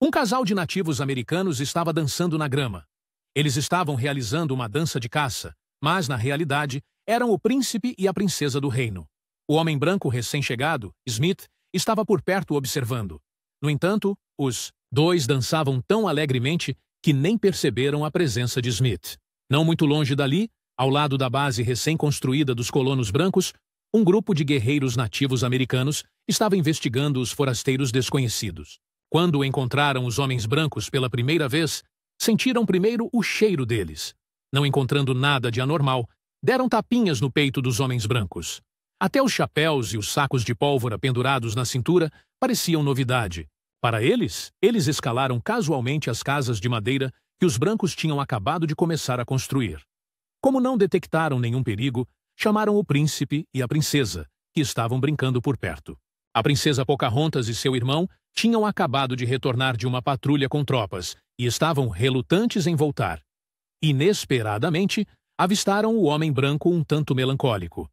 Um casal de nativos americanos estava dançando na grama. Eles estavam realizando uma dança de caça, mas, na realidade, eram o príncipe e a princesa do reino. O homem branco recém-chegado, Smith, estava por perto observando. No entanto, os dois dançavam tão alegremente que nem perceberam a presença de Smith. Não muito longe dali, ao lado da base recém-construída dos colonos brancos, um grupo de guerreiros nativos americanos estava investigando os forasteiros desconhecidos. Quando encontraram os homens brancos pela primeira vez, sentiram primeiro o cheiro deles. Não encontrando nada de anormal, deram tapinhas no peito dos homens brancos. Até os chapéus e os sacos de pólvora pendurados na cintura pareciam novidade. Para eles escalaram casualmente as casas de madeira que os brancos tinham acabado de começar a construir. Como não detectaram nenhum perigo, chamaram o príncipe e a princesa, que estavam brincando por perto. A princesa Pocahontas e seu irmão tinham acabado de retornar de uma patrulha com tropas e estavam relutantes em voltar. Inesperadamente, avistaram o homem branco um tanto melancólico.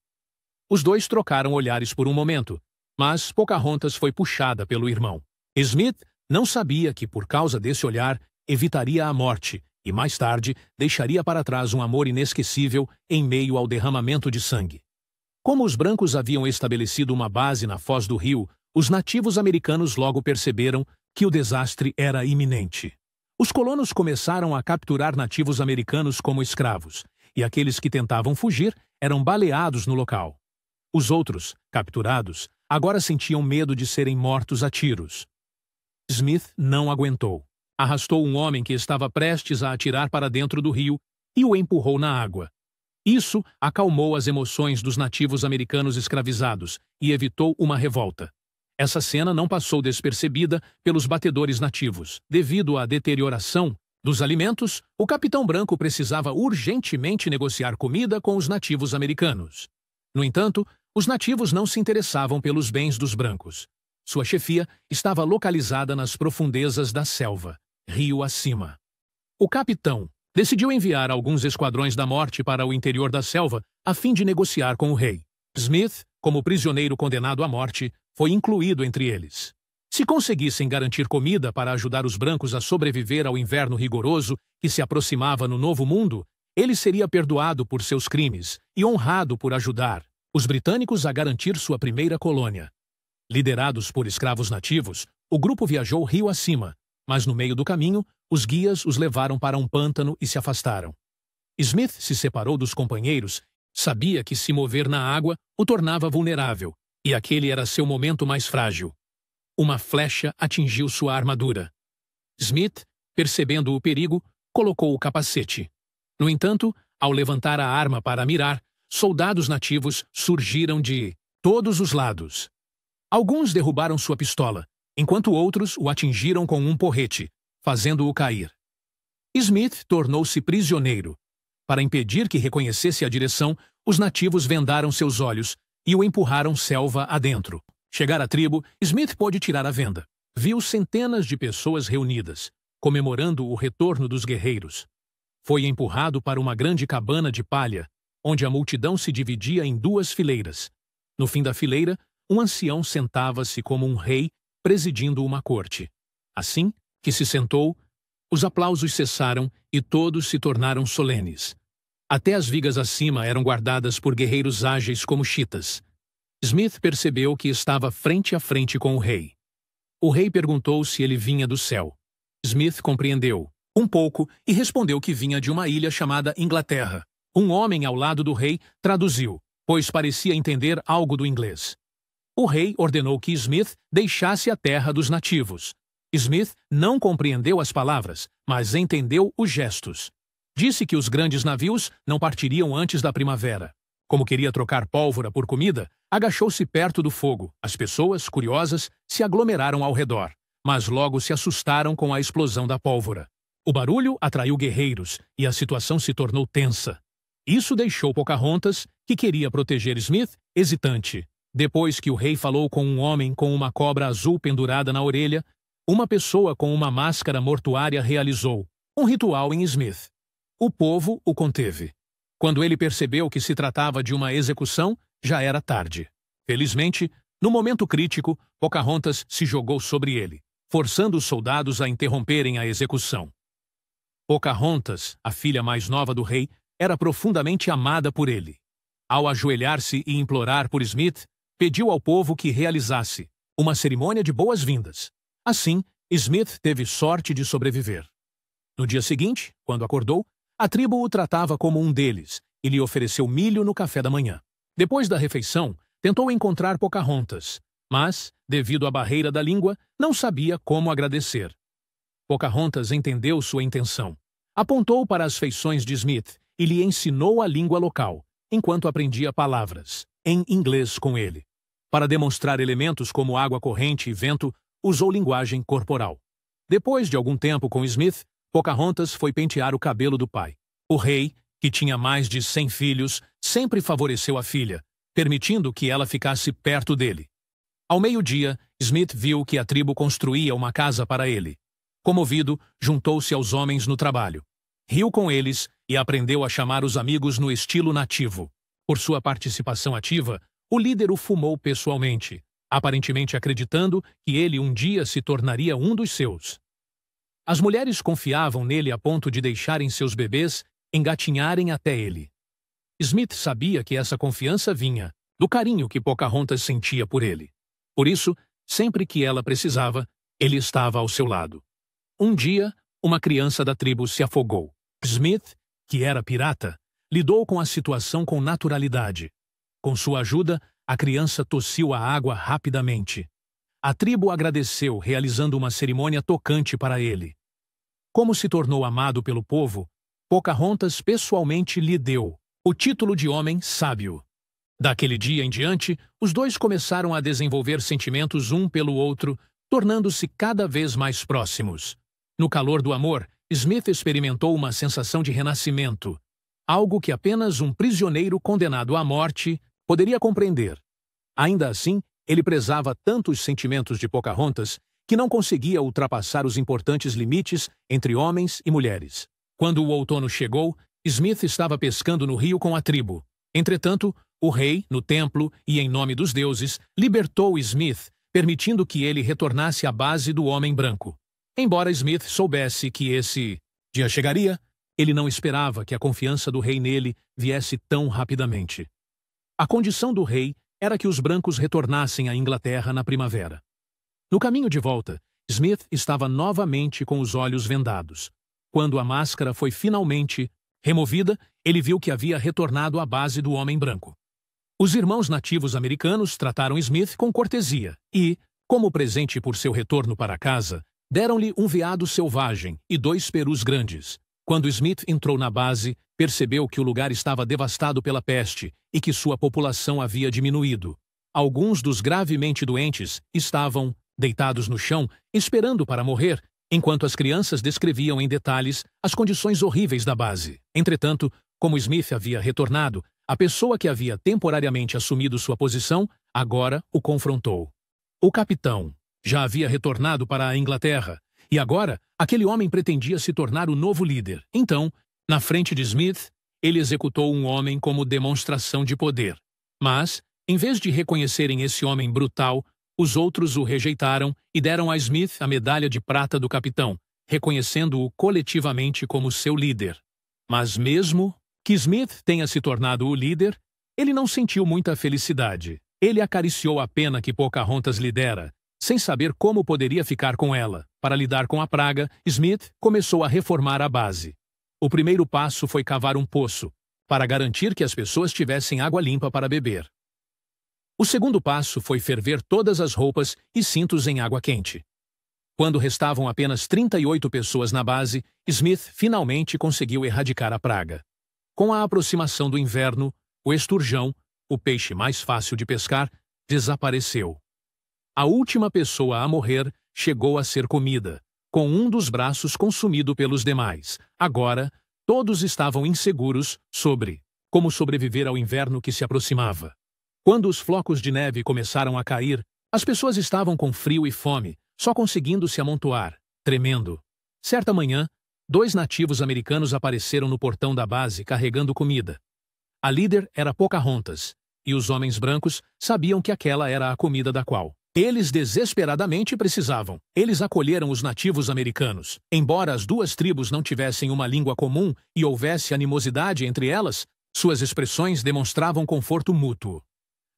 Os dois trocaram olhares por um momento, mas Pocahontas foi puxada pelo irmão. Smith não sabia que, por causa desse olhar, evitaria a morte e, mais tarde, deixaria para trás um amor inesquecível em meio ao derramamento de sangue. Como os brancos haviam estabelecido uma base na foz do rio, os nativos americanos logo perceberam que o desastre era iminente. Os colonos começaram a capturar nativos americanos como escravos, e aqueles que tentavam fugir eram baleados no local. Os outros, capturados, agora sentiam medo de serem mortos a tiros. Smith não aguentou. Arrastou um homem que estava prestes a atirar para dentro do rio e o empurrou na água. Isso acalmou as emoções dos nativos americanos escravizados e evitou uma revolta. Essa cena não passou despercebida pelos batedores nativos. Devido à deterioração dos alimentos, o capitão branco precisava urgentemente negociar comida com os nativos americanos. No entanto, os nativos não se interessavam pelos bens dos brancos. Sua chefia estava localizada nas profundezas da selva, rio acima. O capitão decidiu enviar alguns esquadrões da morte para o interior da selva a fim de negociar com o rei. Smith, como prisioneiro condenado à morte, foi incluído entre eles. Se conseguissem garantir comida para ajudar os brancos a sobreviver ao inverno rigoroso que se aproximava no Novo Mundo, ele seria perdoado por seus crimes e honrado por ajudar os britânicos a garantir sua primeira colônia. Liderados por escravos nativos, o grupo viajou rio acima, mas no meio do caminho, os guias os levaram para um pântano e se afastaram. Smith se separou dos companheiros, sabia que se mover na água o tornava vulnerável, e aquele era seu momento mais frágil. Uma flecha atingiu sua armadura. Smith, percebendo o perigo, colocou o capacete. No entanto, ao levantar a arma para mirar, soldados nativos surgiram de todos os lados. Alguns derrubaram sua pistola, enquanto outros o atingiram com um porrete, fazendo-o cair. Smith tornou-se prisioneiro. Para impedir que reconhecesse a direção, os nativos vendaram seus olhos e o empurraram selva adentro. Chegar à tribo, Smith pôde tirar a venda. Viu centenas de pessoas reunidas, comemorando o retorno dos guerreiros. Foi empurrado para uma grande cabana de palha, onde a multidão se dividia em duas fileiras. No fim da fileira, um ancião sentava-se como um rei presidindo uma corte. Assim que se sentou, os aplausos cessaram e todos se tornaram solenes. Até as vigas acima eram guardadas por guerreiros ágeis como chitas. Smith percebeu que estava frente a frente com o rei. O rei perguntou se ele vinha do céu. Smith compreendeu um pouco e respondeu que vinha de uma ilha chamada Inglaterra. Um homem ao lado do rei traduziu, pois parecia entender algo do inglês. O rei ordenou que Smith deixasse a terra dos nativos. Smith não compreendeu as palavras, mas entendeu os gestos. Disse que os grandes navios não partiriam antes da primavera. Como queria trocar pólvora por comida, agachou-se perto do fogo. As pessoas, curiosas, se aglomeraram ao redor, mas logo se assustaram com a explosão da pólvora. O barulho atraiu guerreiros e a situação se tornou tensa. Isso deixou Pocahontas, que queria proteger Smith, hesitante. Depois que o rei falou com um homem com uma cobra azul pendurada na orelha, uma pessoa com uma máscara mortuária realizou um ritual em Smith. O povo o conteve. Quando ele percebeu que se tratava de uma execução, já era tarde. Felizmente, no momento crítico, Pocahontas se jogou sobre ele. forçando os soldados a interromperem a execução. Pocahontas, a filha mais nova do rei, era profundamente amada por ele. Ao ajoelhar-se e implorar por Smith, pediu ao povo que realizasse uma cerimônia de boas-vindas. Assim, Smith teve sorte de sobreviver. No dia seguinte, quando acordou, a tribo o tratava como um deles e lhe ofereceu milho no café da manhã. Depois da refeição, tentou encontrar Pocahontas, mas, devido à barreira da língua, não sabia como agradecer. Pocahontas entendeu sua intenção. Apontou para as feições de Smith e lhe ensinou a língua local, enquanto aprendia palavras, em inglês com ele. Para demonstrar elementos como água corrente e vento, usou linguagem corporal. Depois de algum tempo com Smith, Pocahontas foi pentear o cabelo do pai. O rei, que tinha mais de 100 filhos, sempre favoreceu a filha, permitindo que ela ficasse perto dele. Ao meio-dia, Smith viu que a tribo construía uma casa para ele. Comovido, juntou-se aos homens no trabalho. Riu com eles e aprendeu a chamar os amigos no estilo nativo. Por sua participação ativa, o líder o fumou pessoalmente, aparentemente acreditando que ele um dia se tornaria um dos seus. As mulheres confiavam nele a ponto de deixarem seus bebês engatinharem até ele. Smith sabia que essa confiança vinha do carinho que Pocahontas sentia por ele. Por isso, sempre que ela precisava, ele estava ao seu lado. Um dia, uma criança da tribo se afogou. Smith, que era pirata, lidou com a situação com naturalidade. Com sua ajuda, a criança tossiu a água rapidamente. A tribo agradeceu, realizando uma cerimônia tocante para ele. Como se tornou amado pelo povo, Pocahontas pessoalmente lhe deu o título de homem sábio. Daquele dia em diante, os dois começaram a desenvolver sentimentos um pelo outro, tornando-se cada vez mais próximos. No calor do amor, Smith experimentou uma sensação de renascimento, algo que apenas um prisioneiro condenado à morte poderia compreender. Ainda assim, ele prezava tanto os sentimentos de Pocahontas que não conseguia ultrapassar os importantes limites entre homens e mulheres. Quando o outono chegou, Smith estava pescando no rio com a tribo. Entretanto, o rei, no templo e em nome dos deuses, libertou Smith, permitindo que ele retornasse à base do homem branco. Embora Smith soubesse que esse dia chegaria, ele não esperava que a confiança do rei nele viesse tão rapidamente. A condição do rei era que os brancos retornassem à Inglaterra na primavera. No caminho de volta, Smith estava novamente com os olhos vendados. Quando a máscara foi finalmente removida, ele viu que havia retornado à base do homem branco. Os irmãos nativos americanos trataram Smith com cortesia e, como presente por seu retorno para casa, deram-lhe um veado selvagem e 2 perus grandes. Quando Smith entrou na base, percebeu que o lugar estava devastado pela peste e que sua população havia diminuído. Alguns dos gravemente doentes estavam deitados no chão, esperando para morrer, enquanto as crianças descreviam em detalhes as condições horríveis da base. Entretanto, como Smith havia retornado, a pessoa que havia temporariamente assumido sua posição agora o confrontou. O capitão já havia retornado para a Inglaterra, e agora aquele homem pretendia se tornar o novo líder. Então, na frente de Smith, ele executou um homem como demonstração de poder. Mas, em vez de reconhecerem esse homem brutal, os outros o rejeitaram e deram a Smith a medalha de prata do capitão, reconhecendo-o coletivamente como seu líder. Mas mesmo que Smith tenha se tornado o líder, ele não sentiu muita felicidade. Ele acariciou a pena que Pocahontas lhe dera, sem saber como poderia ficar com ela. Para lidar com a praga, Smith começou a reformar a base. O primeiro passo foi cavar um poço, para garantir que as pessoas tivessem água limpa para beber. O segundo passo foi ferver todas as roupas e cintos em água quente. Quando restavam apenas 38 pessoas na base, Smith finalmente conseguiu erradicar a praga. Com a aproximação do inverno, o esturjão, o peixe mais fácil de pescar, desapareceu. A última pessoa a morrer chegou a ser comida, com um dos braços consumido pelos demais. Agora, todos estavam inseguros sobre como sobreviver ao inverno que se aproximava. Quando os flocos de neve começaram a cair, as pessoas estavam com frio e fome, só conseguindo se amontoar, tremendo. Certa manhã, 2 nativos americanos apareceram no portão da base carregando comida. A líder era Pocahontas, e os homens brancos sabiam que aquela era a comida da qual Eles desesperadamente precisavam. Eles acolheram os nativos americanos. Embora as duas tribos não tivessem uma língua comum e houvesse animosidade entre elas, suas expressões demonstravam conforto mútuo.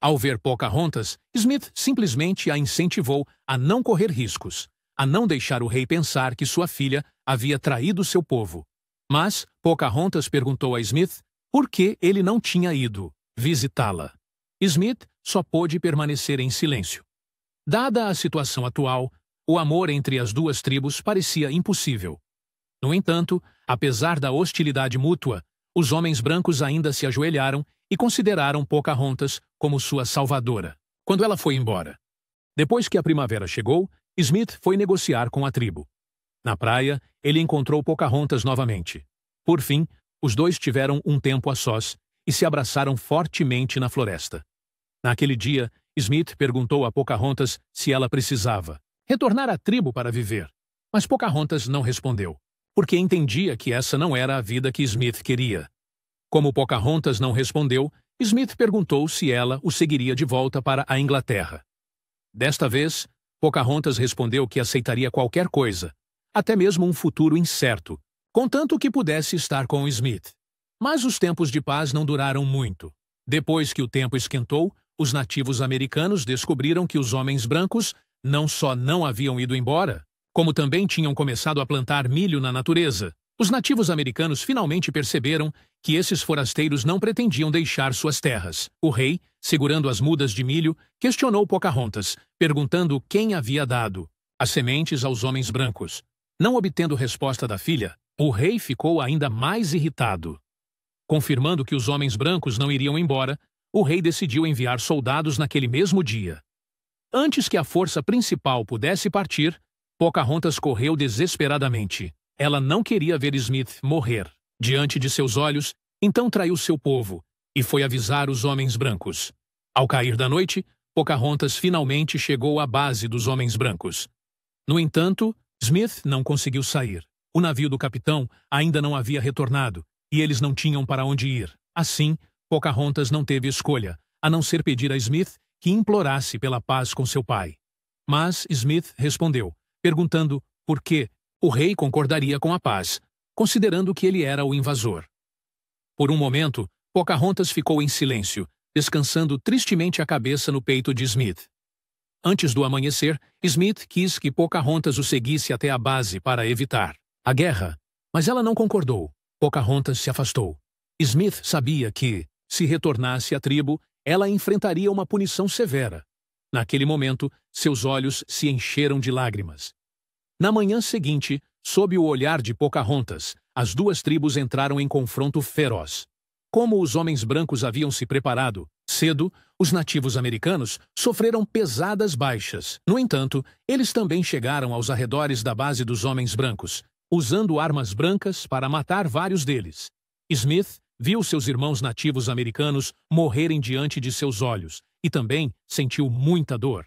Ao ver Pocahontas, Smith simplesmente a incentivou a não correr riscos, a não deixar o rei pensar que sua filha havia traído seu povo. Mas Pocahontas perguntou a Smith por que ele não tinha ido visitá-la. Smith só pôde permanecer em silêncio. Dada a situação atual, o amor entre as duas tribos parecia impossível. No entanto, apesar da hostilidade mútua, os homens brancos ainda se ajoelharam e consideraram Pocahontas como sua salvadora, quando ela foi embora. Depois que a primavera chegou, Smith foi negociar com a tribo. Na praia, ele encontrou Pocahontas novamente. Por fim, os dois tiveram um tempo a sós e se abraçaram fortemente na floresta. Naquele dia, Smith perguntou a Pocahontas se ela precisava retornar à tribo para viver. Mas Pocahontas não respondeu, porque entendia que essa não era a vida que Smith queria. Como Pocahontas não respondeu, Smith perguntou se ela o seguiria de volta para a Inglaterra. Desta vez, Pocahontas respondeu que aceitaria qualquer coisa, até mesmo um futuro incerto, contanto que pudesse estar com Smith. Mas os tempos de paz não duraram muito. Depois que o tempo esquentou, os nativos americanos descobriram que os homens brancos não só não haviam ido embora, como também tinham começado a plantar milho na natureza. Os nativos americanos finalmente perceberam que esses forasteiros não pretendiam deixar suas terras. O rei, segurando as mudas de milho, questionou Pocahontas, perguntando quem havia dado as sementes aos homens brancos. Não obtendo resposta da filha, o rei ficou ainda mais irritado. Confirmando que os homens brancos não iriam embora, o rei decidiu enviar soldados naquele mesmo dia. Antes que a força principal pudesse partir, Pocahontas correu desesperadamente. Ela não queria ver Smith morrer diante de seus olhos, então traiu seu povo e foi avisar os homens brancos. Ao cair da noite, Pocahontas finalmente chegou à base dos homens brancos. No entanto, Smith não conseguiu sair. O navio do capitão ainda não havia retornado e eles não tinham para onde ir. Assim, Pocahontas não teve escolha, a não ser pedir a Smith que implorasse pela paz com seu pai. Mas Smith respondeu, perguntando por que o rei concordaria com a paz, considerando que ele era o invasor. Por um momento, Pocahontas ficou em silêncio, descansando tristemente a cabeça no peito de Smith. Antes do amanhecer, Smith quis que Pocahontas o seguisse até a base para evitar a guerra, mas ela não concordou. Pocahontas se afastou. Smith sabia que, se retornasse à tribo, ela enfrentaria uma punição severa. Naquele momento, seus olhos se encheram de lágrimas. Na manhã seguinte, sob o olhar de Pocahontas, as duas tribos entraram em confronto feroz. Como os homens brancos haviam se preparado cedo, os nativos americanos sofreram pesadas baixas. No entanto, eles também chegaram aos arredores da base dos homens brancos, usando armas brancas para matar vários deles. Smith viu seus irmãos nativos americanos morrerem diante de seus olhos e também sentiu muita dor.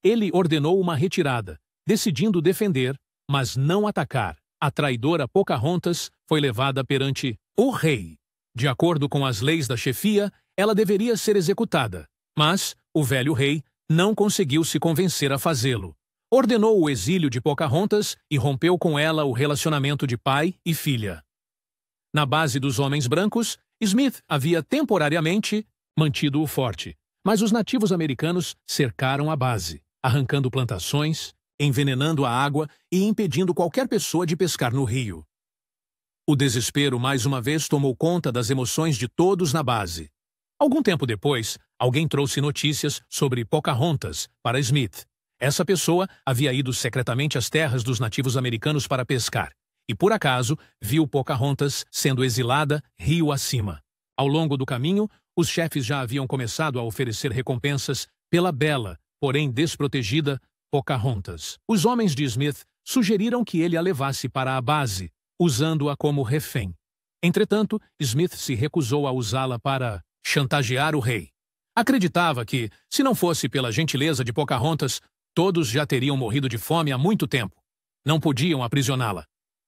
Ele ordenou uma retirada, decidindo defender, mas não atacar. A traidora Pocahontas foi levada perante o rei. De acordo com as leis da chefia, ela deveria ser executada, mas o velho rei não conseguiu se convencer a fazê-lo. Ordenou o exílio de Pocahontas e rompeu com ela o relacionamento de pai e filha. Na base dos homens brancos, Smith havia temporariamente mantido-o forte, mas os nativos americanos cercaram a base, arrancando plantações, envenenando a água e impedindo qualquer pessoa de pescar no rio. O desespero mais uma vez tomou conta das emoções de todos na base. Algum tempo depois, alguém trouxe notícias sobre Pocahontas para Smith. Essa pessoa havia ido secretamente às terras dos nativos americanos para pescar, e por acaso viu Pocahontas sendo exilada rio acima. Ao longo do caminho, os chefes já haviam começado a oferecer recompensas pela bela, porém desprotegida, Pocahontas. Os homens de Smith sugeriram que ele a levasse para a base, usando-a como refém. Entretanto, Smith se recusou a usá-la para chantagear o rei. Acreditava que, se não fosse pela gentileza de Pocahontas, todos já teriam morrido de fome há muito tempo. Não podiam aprisioná-la.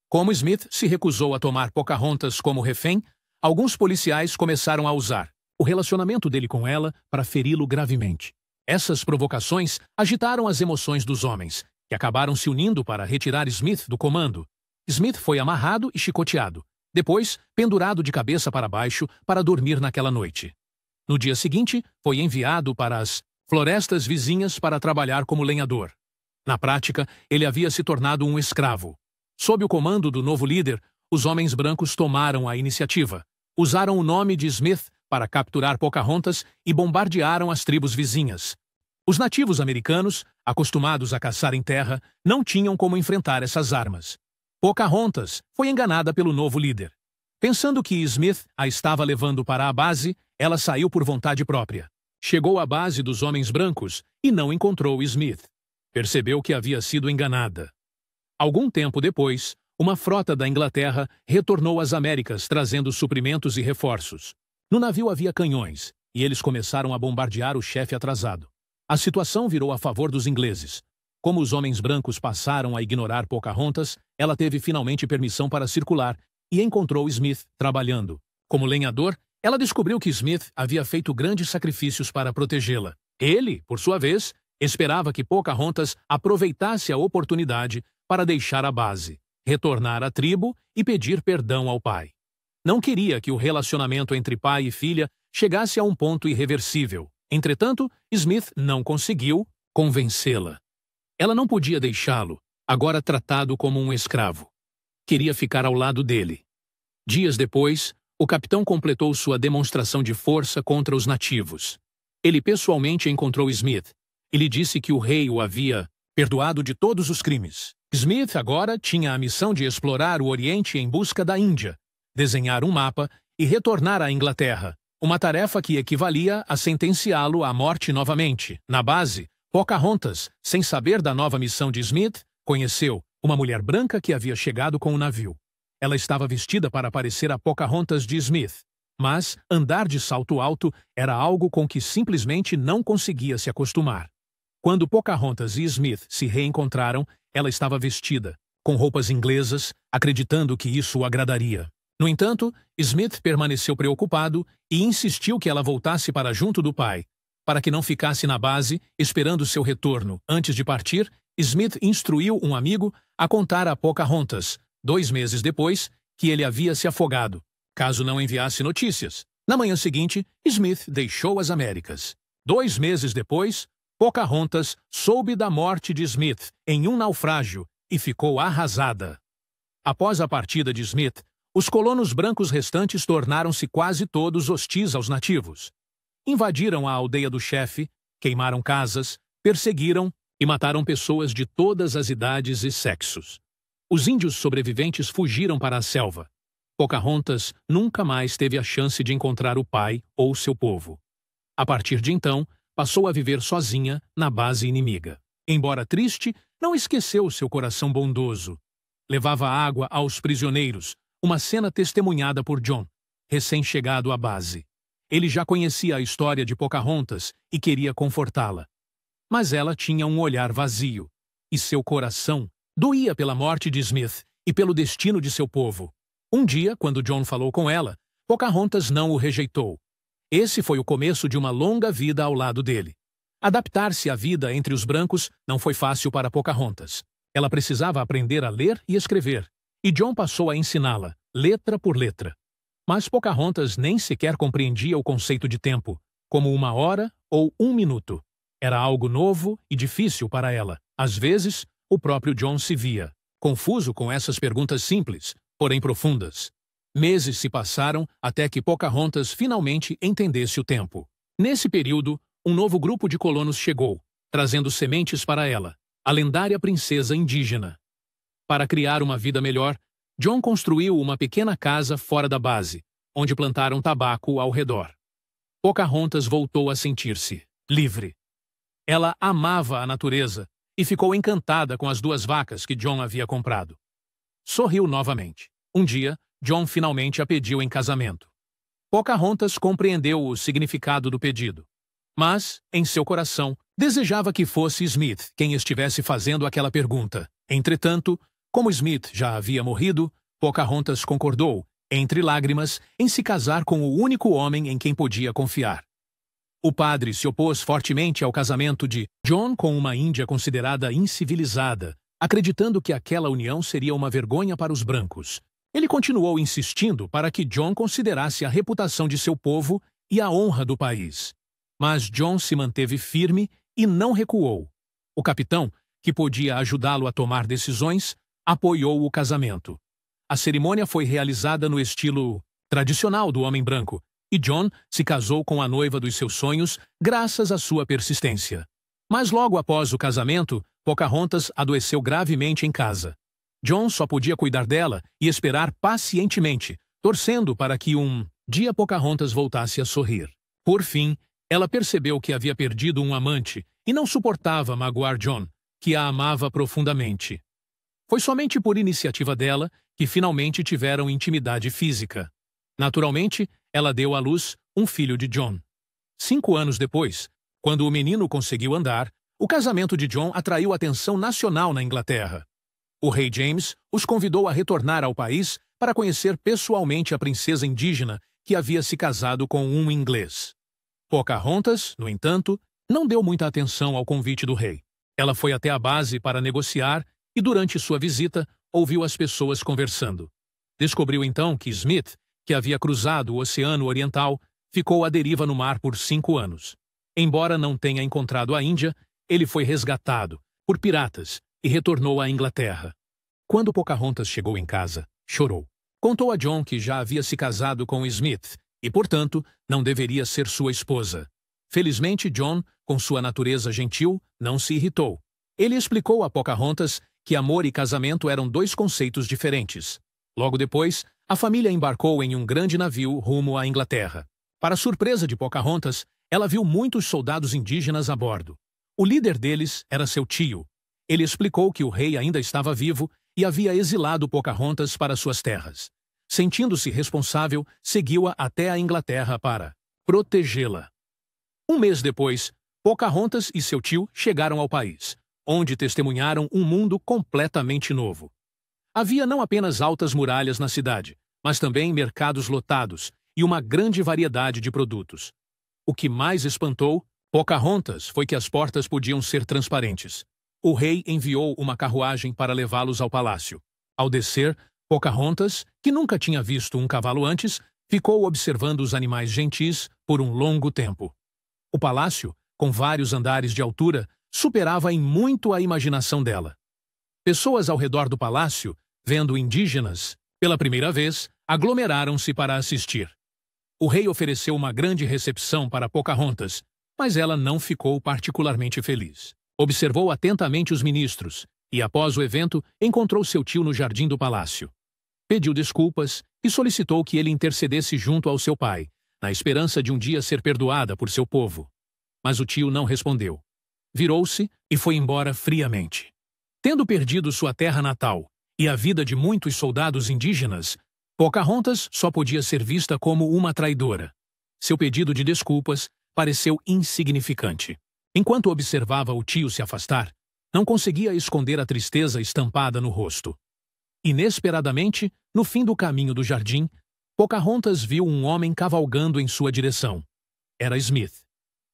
Como Smith se recusou a tomar Pocahontas como refém, alguns policiais começaram a usar o relacionamento dele com ela para feri-lo gravemente. Essas provocações agitaram as emoções dos homens, que acabaram se unindo para retirar Smith do comando. Smith foi amarrado e chicoteado, depois pendurado de cabeça para baixo para dormir naquela noite. No dia seguinte, foi enviado para as florestas vizinhas para trabalhar como lenhador. Na prática, ele havia se tornado um escravo. Sob o comando do novo líder, os homens brancos tomaram a iniciativa. Usaram o nome de Smith para capturar Pocahontas e bombardearam as tribos vizinhas. Os nativos americanos, acostumados a caçar em terra, não tinham como enfrentar essas armas. Pocahontas foi enganada pelo novo líder. Pensando que Smith a estava levando para a base, ela saiu por vontade própria. Chegou à base dos homens brancos e não encontrou Smith. Percebeu que havia sido enganada. Algum tempo depois, uma frota da Inglaterra retornou às Américas trazendo suprimentos e reforços. No navio havia canhões, e eles começaram a bombardear o chefe atrasado. A situação virou a favor dos ingleses. Como os homens brancos passaram a ignorar Pocahontas, ela teve finalmente permissão para circular e encontrou Smith trabalhando. Como lenhador, ela descobriu que Smith havia feito grandes sacrifícios para protegê-la. Ele, por sua vez, esperava que Pocahontas aproveitasse a oportunidade para deixar a base, retornar à tribo e pedir perdão ao pai. Não queria que o relacionamento entre pai e filha chegasse a um ponto irreversível. Entretanto, Smith não conseguiu convencê-la. Ela não podia deixá-lo, agora tratado como um escravo. Queria ficar ao lado dele. Dias depois, o capitão completou sua demonstração de força contra os nativos. Ele pessoalmente encontrou Smith e lhe disse que o rei o havia perdoado de todos os crimes. Smith agora tinha a missão de explorar o Oriente em busca da Índia, desenhar um mapa e retornar à Inglaterra, uma tarefa que equivalia a sentenciá-lo à morte novamente. Na base, Pocahontas, sem saber da nova missão de Smith, conheceu uma mulher branca que havia chegado com o navio. Ela estava vestida para parecer a Pocahontas de Smith, mas andar de salto alto era algo com que simplesmente não conseguia se acostumar. Quando Pocahontas e Smith se reencontraram, ela estava vestida, com roupas inglesas, acreditando que isso o agradaria. No entanto, Smith permaneceu preocupado e insistiu que ela voltasse para junto do pai, para que não ficasse na base esperando seu retorno. Antes de partir, Smith instruiu um amigo a contar a Pocahontas, 2 meses depois, que ele havia se afogado, caso não enviasse notícias. Na manhã seguinte, Smith deixou as Américas. 2 meses depois, Pocahontas soube da morte de Smith em um naufrágio e ficou arrasada. Após a partida de Smith, os colonos brancos restantes tornaram-se quase todos hostis aos nativos. Invadiram a aldeia do chefe, queimaram casas, perseguiram e mataram pessoas de todas as idades e sexos. Os índios sobreviventes fugiram para a selva. Pocahontas nunca mais teve a chance de encontrar o pai ou seu povo. A partir de então, passou a viver sozinha na base inimiga. Embora triste, não esqueceu seu coração bondoso. Levava água aos prisioneiros, uma cena testemunhada por John, recém-chegado à base. Ele já conhecia a história de Pocahontas e queria confortá-la. Mas ela tinha um olhar vazio, e seu coração doía pela morte de Smith e pelo destino de seu povo. Um dia, quando John falou com ela, Pocahontas não o rejeitou. Esse foi o começo de uma longa vida ao lado dele. Adaptar-se à vida entre os brancos não foi fácil para Pocahontas. Ela precisava aprender a ler e escrever, e John passou a ensiná-la, letra por letra. Mas Pocahontas nem sequer compreendia o conceito de tempo, como 1 hora ou 1 minuto. Era algo novo e difícil para ela. Às vezes, o próprio John se via, confuso com essas perguntas simples, porém profundas. Meses se passaram até que Pocahontas finalmente entendesse o tempo. Nesse período, um novo grupo de colonos chegou, trazendo sementes para ela, a lendária princesa indígena. Para criar uma vida melhor, John construiu uma pequena casa fora da base, onde plantaram tabaco ao redor. Pocahontas voltou a sentir-se livre. Ela amava a natureza e ficou encantada com as 2 vacas que John havia comprado. Sorriu novamente. Um dia, John finalmente a pediu em casamento. Pocahontas compreendeu o significado do pedido. Mas, em seu coração, desejava que fosse Smith quem estivesse fazendo aquela pergunta. Entretanto, como Smith já havia morrido, Pocahontas concordou, entre lágrimas, em se casar com o único homem em quem podia confiar. O padre se opôs fortemente ao casamento de John com uma índia considerada incivilizada, acreditando que aquela união seria uma vergonha para os brancos. Ele continuou insistindo para que John considerasse a reputação de seu povo e a honra do país. Mas John se manteve firme e não recuou. O capitão, que podia ajudá-lo a tomar decisões, apoiou o casamento. A cerimônia foi realizada no estilo tradicional do homem branco, e John se casou com a noiva dos seus sonhos graças à sua persistência. Mas logo após o casamento, Pocahontas adoeceu gravemente em casa. John só podia cuidar dela e esperar pacientemente, torcendo para que um dia Pocahontas voltasse a sorrir. Por fim, ela percebeu que havia perdido um amante e não suportava magoar John, que a amava profundamente. Foi somente por iniciativa dela que finalmente tiveram intimidade física. Naturalmente, ela deu à luz um filho de John. 5 anos depois, quando o menino conseguiu andar, o casamento de John atraiu atenção nacional na Inglaterra. O rei James os convidou a retornar ao país para conhecer pessoalmente a princesa indígena que havia se casado com um inglês. Pocahontas, no entanto, não deu muita atenção ao convite do rei. Ela foi até a base para negociar e, durante sua visita, ouviu as pessoas conversando. Descobriu então que Smith, que havia cruzado o Oceano Oriental, ficou à deriva no mar por 5 anos. Embora não tenha encontrado a Índia, ele foi resgatado por piratas e retornou à Inglaterra. Quando Pocahontas chegou em casa, chorou. Contou a John que já havia se casado com Smith e, portanto, não deveria ser sua esposa. Felizmente, John, com sua natureza gentil, não se irritou. Ele explicou a Pocahontas que amor e casamento eram 2 conceitos diferentes. Logo depois, a família embarcou em um grande navio rumo à Inglaterra. Para surpresa de Pocahontas, ela viu muitos soldados indígenas a bordo. O líder deles era seu tio. Ele explicou que o rei ainda estava vivo e havia exilado Pocahontas para suas terras. Sentindo-se responsável, seguiu-a até a Inglaterra para protegê-la. 1 mês depois, Pocahontas e seu tio chegaram ao país, onde testemunharam um mundo completamente novo. Havia não apenas altas muralhas na cidade, mas também mercados lotados e uma grande variedade de produtos. O que mais espantou Pocahontas foi que as portas podiam ser transparentes. O rei enviou uma carruagem para levá-los ao palácio. Ao descer, Pocahontas, que nunca tinha visto um cavalo antes, ficou observando os animais gentis por um longo tempo. O palácio, com vários andares de altura, superava em muito a imaginação dela. Pessoas ao redor do palácio, vendo indígenas pela primeira vez, aglomeraram-se para assistir. O rei ofereceu uma grande recepção para Pocahontas, mas ela não ficou particularmente feliz. Observou atentamente os ministros e, após o evento, encontrou seu tio no jardim do palácio. Pediu desculpas e solicitou que ele intercedesse junto ao seu pai, na esperança de um dia ser perdoada por seu povo. Mas o tio não respondeu. Virou-se e foi embora friamente. Tendo perdido sua terra natal e a vida de muitos soldados indígenas, Pocahontas só podia ser vista como uma traidora. Seu pedido de desculpas pareceu insignificante. Enquanto observava o tio se afastar, não conseguia esconder a tristeza estampada no rosto. Inesperadamente, no fim do caminho do jardim, Pocahontas viu um homem cavalgando em sua direção. Era Smith.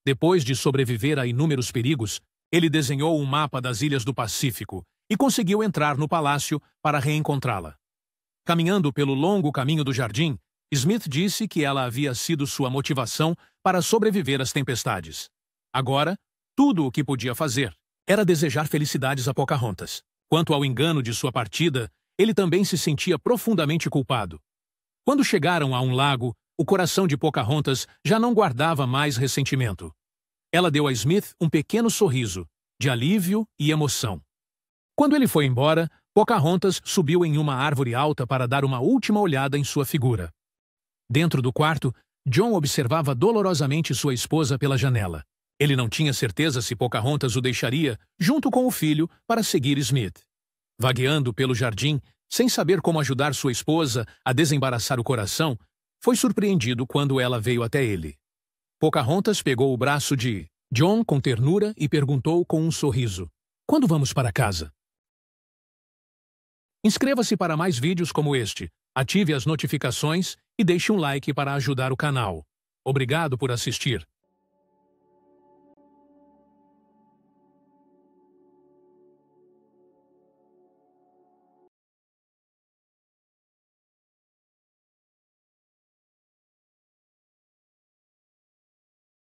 Depois de sobreviver a inúmeros perigos, ele desenhou um mapa das ilhas do Pacífico e conseguiu entrar no palácio para reencontrá-la. Caminhando pelo longo caminho do jardim, Smith disse que ela havia sido sua motivação para sobreviver às tempestades. Agora, tudo o que podia fazer era desejar felicidades a Pocahontas. Quanto ao engano de sua partida, ele também se sentia profundamente culpado. Quando chegaram a um lago, o coração de Pocahontas já não guardava mais ressentimento. Ela deu a Smith um pequeno sorriso, de alívio e emoção. Quando ele foi embora, Pocahontas subiu em uma árvore alta para dar uma última olhada em sua figura. Dentro do quarto, John observava dolorosamente sua esposa pela janela. Ele não tinha certeza se Pocahontas o deixaria, junto com o filho, para seguir Smith. Vagueando pelo jardim, sem saber como ajudar sua esposa a desembaraçar o coração, foi surpreendido quando ela veio até ele. Pocahontas pegou o braço de John com ternura e perguntou com um sorriso: "Quando vamos para casa?" Inscreva-se para mais vídeos como este, ative as notificações e deixe um like para ajudar o canal. Obrigado por assistir.